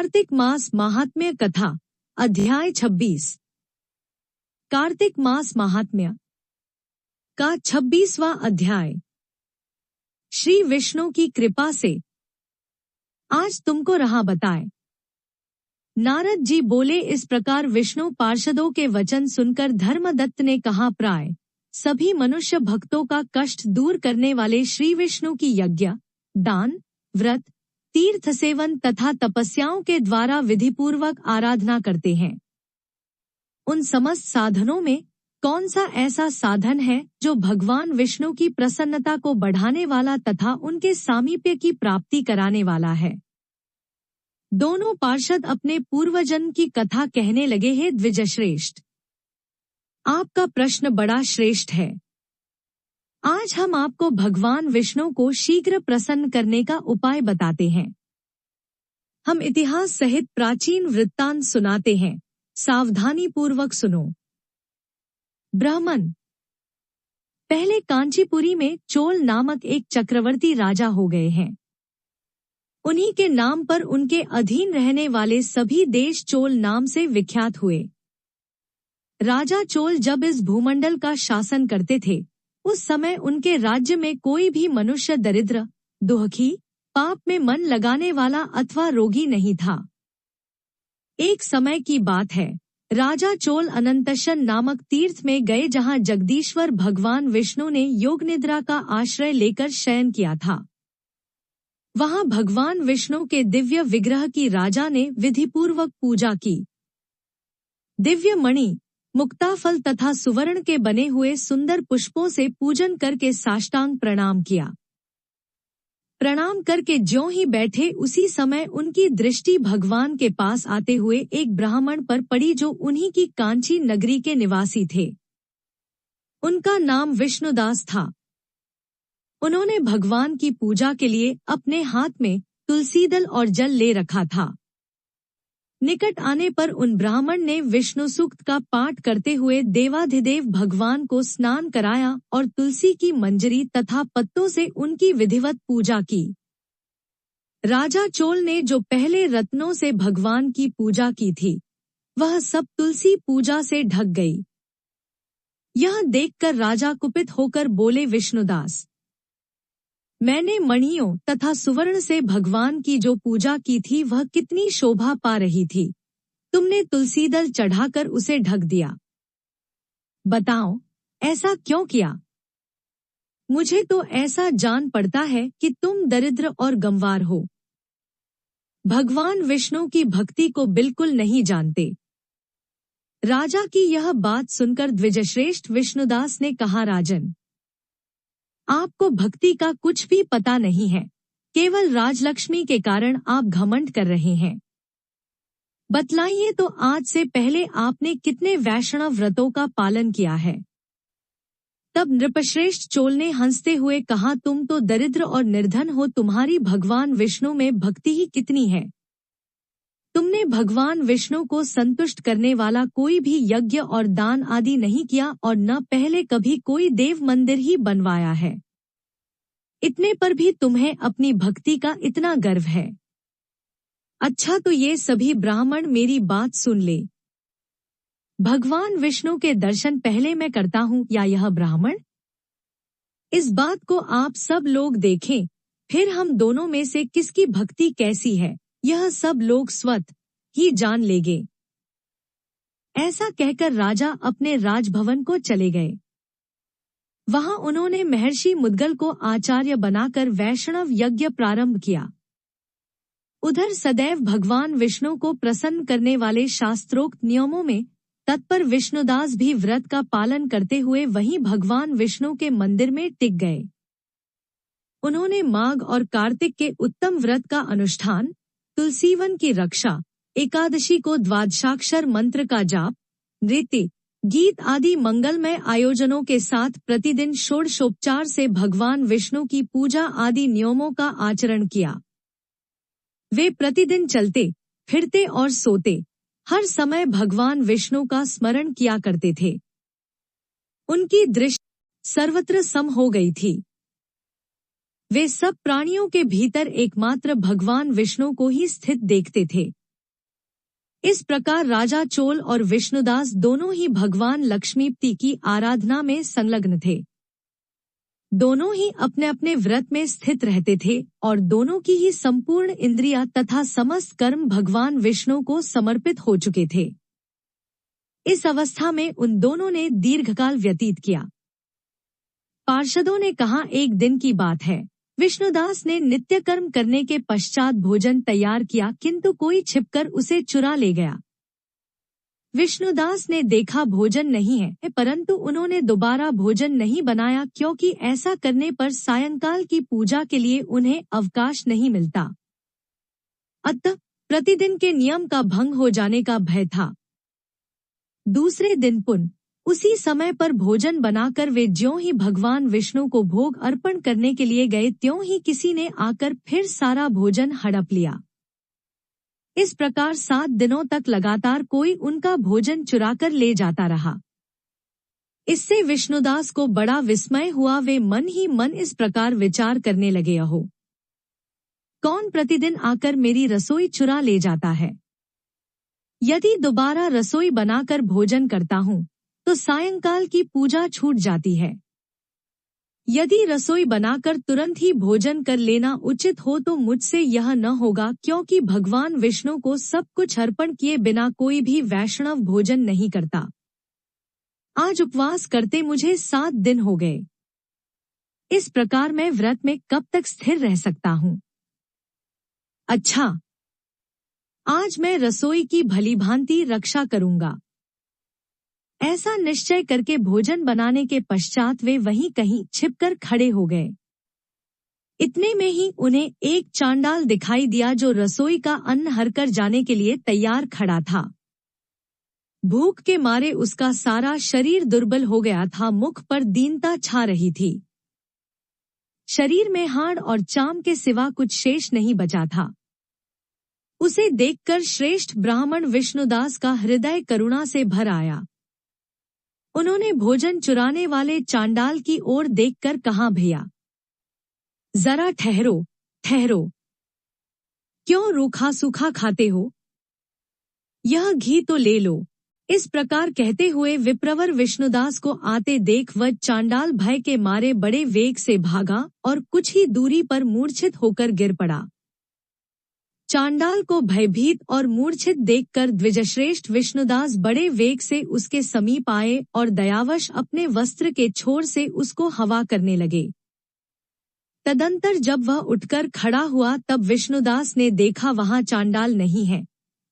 कार्तिक मास महात्म्य कथा अध्याय 26। कार्तिक मास महात्म्य का 26वां अध्याय। श्री विष्णु की कृपा से आज तुमको रहा बताए। नारद जी बोले, इस प्रकार विष्णु पार्षदों के वचन सुनकर धर्मदत्त ने कहा, प्राय सभी मनुष्य भक्तों का कष्ट दूर करने वाले श्री विष्णु की यज्ञ, दान, व्रत, तीर्थ सेवन तथा तपस्याओं के द्वारा विधिपूर्वक आराधना करते हैं। उन समस्त साधनों में कौन सा ऐसा साधन है जो भगवान विष्णु की प्रसन्नता को बढ़ाने वाला तथा उनके सामीप्य की प्राप्ति कराने वाला है। दोनों पार्षद अपने पूर्वजन्म की कथा कहने लगे, हैं द्विजश्रेष्ठ, आपका प्रश्न बड़ा श्रेष्ठ है। आज हम आपको भगवान विष्णु को शीघ्र प्रसन्न करने का उपाय बताते हैं। हम इतिहास सहित प्राचीन वृत्तांत सुनाते हैं, सावधानी पूर्वक सुनो। ब्राह्मण, पहले कांचीपुरी में चोल नामक एक चक्रवर्ती राजा हो गए हैं। उन्हीं के नाम पर उनके अधीन रहने वाले सभी देश चोल नाम से विख्यात हुए। राजा चोल जब इस भूमंडल का शासन करते थे, उस समय उनके राज्य में कोई भी मनुष्य दरिद्र, दुखी, पाप में मन लगाने वाला अथवा रोगी नहीं था। एक समय की बात है, राजा चोल अनंतशन नामक तीर्थ में गए, जहां जगदीश्वर भगवान विष्णु ने योग निद्रा का आश्रय लेकर शयन किया था। वहां भगवान विष्णु के दिव्य विग्रह की राजा ने विधिपूर्वक पूजा की। दिव्य मणि, मुक्ताफल तथा सुवर्ण के बने हुए सुंदर पुष्पों से पूजन करके साष्टांग प्रणाम किया। प्रणाम करके ज्यों ही बैठे, उसी समय उनकी दृष्टि भगवान के पास आते हुए एक ब्राह्मण पर पड़ी, जो उन्हीं की कांची नगरी के निवासी थे। उनका नाम विष्णुदास था। उन्होंने भगवान की पूजा के लिए अपने हाथ में तुलसीदल और जल ले रखा था। निकट आने पर उन ब्राह्मण ने विष्णु सूक्त का पाठ करते हुए देवाधिदेव भगवान को स्नान कराया और तुलसी की मंजरी तथा पत्तों से उनकी विधिवत पूजा की। राजा चोल ने जो पहले रत्नों से भगवान की पूजा की थी, वह सब तुलसी पूजा से ढक गई। यह देखकर राजा कुपित होकर बोले, विष्णुदास, मैंने मणियों तथा सुवर्ण से भगवान की जो पूजा की थी, वह कितनी शोभा पा रही थी। तुमने तुलसीदल चढ़ाकर उसे ढक दिया। बताओ, ऐसा क्यों किया? मुझे तो ऐसा जान पड़ता है कि तुम दरिद्र और गंवार हो, भगवान विष्णु की भक्ति को बिल्कुल नहीं जानते। राजा की यह बात सुनकर द्विजश्रेष्ठ विष्णुदास ने कहा, राजन, आपको भक्ति का कुछ भी पता नहीं है। केवल राजलक्ष्मी के कारण आप घमंड कर रहे हैं। बतलाइए तो, आज से पहले आपने कितने वैष्णव व्रतों का पालन किया है? तब नृपश्रेष्ठ चोल ने हंसते हुए कहा, तुम तो दरिद्र और निर्धन हो, तुम्हारी भगवान विष्णु में भक्ति ही कितनी है। तुमने भगवान विष्णु को संतुष्ट करने वाला कोई भी यज्ञ और दान आदि नहीं किया और न पहले कभी कोई देव मंदिर ही बनवाया है। इतने पर भी तुम्हें अपनी भक्ति का इतना गर्व है। अच्छा, तो ये सभी ब्राह्मण मेरी बात सुन ले। भगवान विष्णु के दर्शन पहले मैं करता हूँ या यह ब्राह्मण? इस बात को आप सब लोग देखें, फिर हम दोनों में से किसकी भक्ति कैसी है, यह सब लोग स्वतः ही जान लेंगे। ऐसा कहकर राजा अपने राजभवन को चले गए। वहां उन्होंने महर्षि मुद्गल को आचार्य बनाकर वैष्णव यज्ञ प्रारंभ किया। उधर सदैव भगवान विष्णु को प्रसन्न करने वाले शास्त्रोक्त नियमों में तत्पर विष्णुदास भी व्रत का पालन करते हुए वहीं भगवान विष्णु के मंदिर में टिक गए। उन्होंने माघ और कार्तिक के उत्तम व्रत का अनुष्ठान, तुलसीवन की रक्षा, एकादशी को द्वादशाक्षर मंत्र का जाप, नृत्य, गीत आदि मंगलमय आयोजनों के साथ प्रतिदिन षोडशोपचार से भगवान विष्णु की पूजा आदि नियमों का आचरण किया। वे प्रतिदिन चलते, फिरते और सोते, हर समय भगवान विष्णु का स्मरण किया करते थे। उनकी दृष्टि सर्वत्र सम हो गई थी। वे सब प्राणियों के भीतर एकमात्र भगवान विष्णु को ही स्थित देखते थे। इस प्रकार राजा चोल और विष्णुदास दोनों ही भगवान लक्ष्मीपति की आराधना में संलग्न थे। दोनों ही अपने अपने व्रत में स्थित रहते थे और दोनों की ही संपूर्ण इंद्रियां तथा समस्त कर्म भगवान विष्णु को समर्पित हो चुके थे। इस अवस्था में उन दोनों ने दीर्घकाल व्यतीत किया। पार्षदों ने कहा, एक दिन की बात है, विष्णुदास ने नित्य कर्म करने के पश्चात भोजन तैयार किया, किंतु कोई छिपकर उसे चुरा ले गया। विष्णुदास ने देखा भोजन नहीं है, परंतु उन्होंने दोबारा भोजन नहीं बनाया, क्योंकि ऐसा करने पर सायंकाल की पूजा के लिए उन्हें अवकाश नहीं मिलता। अतः प्रतिदिन के नियम का भंग हो जाने का भय था। दूसरे दिन पुनः उसी समय पर भोजन बनाकर वे ज्यों ही भगवान विष्णु को भोग अर्पण करने के लिए गए, त्यों ही किसी ने आकर फिर सारा भोजन हड़प लिया। इस प्रकार 7 दिनों तक लगातार कोई उनका भोजन चुराकर ले जाता रहा। इससे विष्णुदास को बड़ा विस्मय हुआ। वे मन ही मन इस प्रकार विचार करने लगे, अहो, कौन प्रतिदिन आकर मेरी रसोई चुरा ले जाता है? यदि दोबारा रसोई बनाकर भोजन करता हूँ तो सायंकाल की पूजा छूट जाती है। यदि रसोई बनाकर तुरंत ही भोजन कर लेना उचित हो तो मुझसे यह न होगा, क्योंकि भगवान विष्णु को सब कुछ अर्पण किए बिना कोई भी वैष्णव भोजन नहीं करता। आज उपवास करते मुझे 7 दिन हो गए। इस प्रकार मैं व्रत में कब तक स्थिर रह सकता हूँ? अच्छा, आज मैं रसोई की भलीभांति रक्षा करूंगा। ऐसा निश्चय करके भोजन बनाने के पश्चात वे वहीं कहीं छिपकर खड़े हो गए। इतने में ही उन्हें एक चांडाल दिखाई दिया जो रसोई का अन्न हरकर जाने के लिए तैयार खड़ा था। भूख के मारे उसका सारा शरीर दुर्बल हो गया था, मुख पर दीनता छा रही थी। शरीर में हाड़ और चाम के सिवा कुछ शेष नहीं बचा था। उसे देखकर श्रेष्ठ ब्राह्मण विष्णुदास का हृदय करुणा से भर आया। उन्होंने भोजन चुराने वाले चांडाल की ओर देखकर कहा, भैया जरा ठहरो ठहरो, क्यों रूखा सूखा खाते हो? यह घी तो ले लो। इस प्रकार कहते हुए विप्रवर विष्णुदास को आते देख वह चांडाल भय के मारे बड़े वेग से भागा और कुछ ही दूरी पर मूर्छित होकर गिर पड़ा। चांडाल को भयभीत और मूर्छित देखकर द्विजश्रेष्ठ विष्णुदास बड़े वेग से उसके समीप आए और दयावश अपने वस्त्र के छोर से उसको हवा करने लगे। तदंतर जब वह उठकर खड़ा हुआ तब विष्णुदास ने देखा वहां चांडाल नहीं है,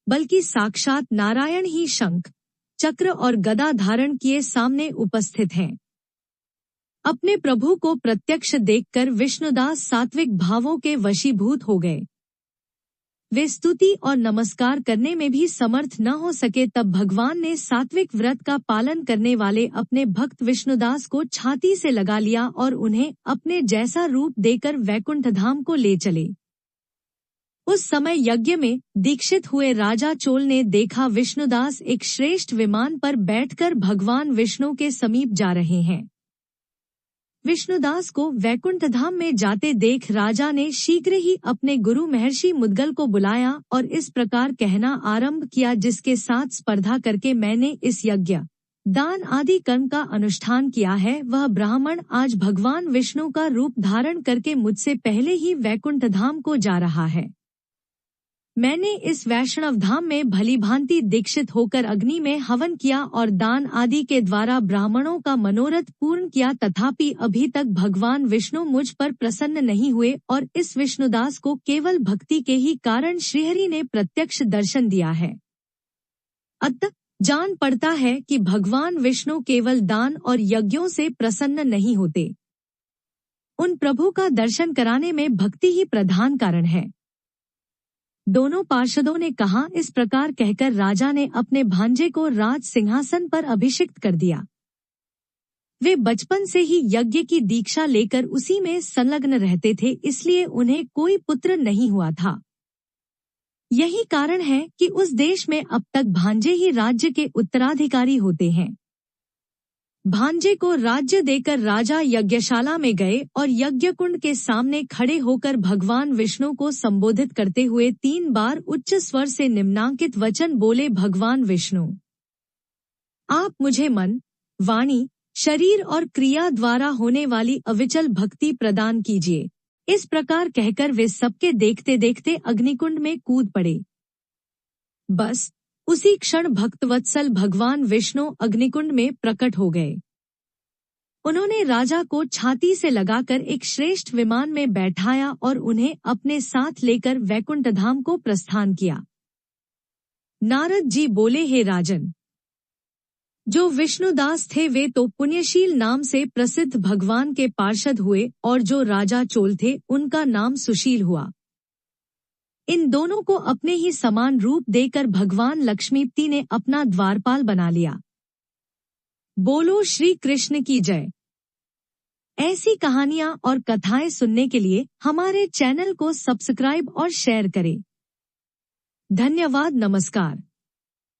बल्कि साक्षात नारायण ही शंख, चक्र और गदा धारण किए सामने उपस्थित हैं। अपने प्रभु को प्रत्यक्ष देखकर विष्णुदास सात्विक भावों के वशीभूत हो गए। वे स्तुति और नमस्कार करने में भी समर्थ न हो सके, तब भगवान ने सात्विक व्रत का पालन करने वाले अपने भक्त विष्णुदास को छाती से लगा लिया और उन्हें अपने जैसा रूप देकर वैकुंठ धाम को ले चले। उस समय यज्ञ में दीक्षित हुए राजा चोल ने देखा विष्णुदास एक श्रेष्ठ विमान पर बैठकर भगवान विष्णु के समीप जा रहे हैं। विष्णुदास को वैकुंठ धाम में जाते देख राजा ने शीघ्र ही अपने गुरु महर्षि मुद्गल को बुलाया और इस प्रकार कहना आरंभ किया, जिसके साथ स्पर्धा करके मैंने इस यज्ञ, दान आदि कर्म का अनुष्ठान किया है, वह ब्राह्मण आज भगवान विष्णु का रूप धारण करके मुझसे पहले ही वैकुंठ धाम को जा रहा है। मैंने इस वैष्णव धाम में भलीभांति दीक्षित होकर अग्नि में हवन किया और दान आदि के द्वारा ब्राह्मणों का मनोरथ पूर्ण किया, तथापि अभी तक भगवान विष्णु मुझ पर प्रसन्न नहीं हुए और इस विष्णुदास को केवल भक्ति के ही कारण श्रीहरि ने प्रत्यक्ष दर्शन दिया है। अतः जान पड़ता है कि भगवान विष्णु केवल दान और यज्ञों से प्रसन्न नहीं होते। उन प्रभु का दर्शन कराने में भक्ति ही प्रधान कारण है। दोनों पार्षदों ने कहा। इस प्रकार कहकर राजा ने अपने भांजे को राज सिंहासन पर अभिषिक्त कर दिया। वे बचपन से ही यज्ञ की दीक्षा लेकर उसी में संलग्न रहते थे, इसलिए उन्हें कोई पुत्र नहीं हुआ था। यही कारण है कि उस देश में अब तक भांजे ही राज्य के उत्तराधिकारी होते हैं। भांजे को राज्य देकर राजा यज्ञशाला में गए और यज्ञकुंड के सामने खड़े होकर भगवान विष्णु को संबोधित करते हुए 3 बार उच्च स्वर से निम्नांकित वचन बोले। भगवान विष्णु, आप मुझे मन, वाणी, शरीर और क्रिया द्वारा होने वाली अविचल भक्ति प्रदान कीजिए। इस प्रकार कहकर वे सबके देखते देखते अग्निकुंड में कूद पड़े। बस उसी क्षण भक्तवत्सल भगवान विष्णु अग्निकुंड में प्रकट हो गए। उन्होंने राजा को छाती से लगाकर एक श्रेष्ठ विमान में बैठाया और उन्हें अपने साथ लेकर वैकुंठ धाम को प्रस्थान किया। नारद जी बोले, हे राजन, जो विष्णुदास थे वे तो पुण्यशील नाम से प्रसिद्ध भगवान के पार्षद हुए और जो राजा चोल थे उनका नाम सुशील हुआ। इन दोनों को अपने ही समान रूप देकर भगवान लक्ष्मीपति ने अपना द्वारपाल बना लिया। बोलो श्री कृष्ण की जय। ऐसी कहानियां और कथाएं सुनने के लिए हमारे चैनल को सब्सक्राइब और शेयर करें। धन्यवाद। नमस्कार।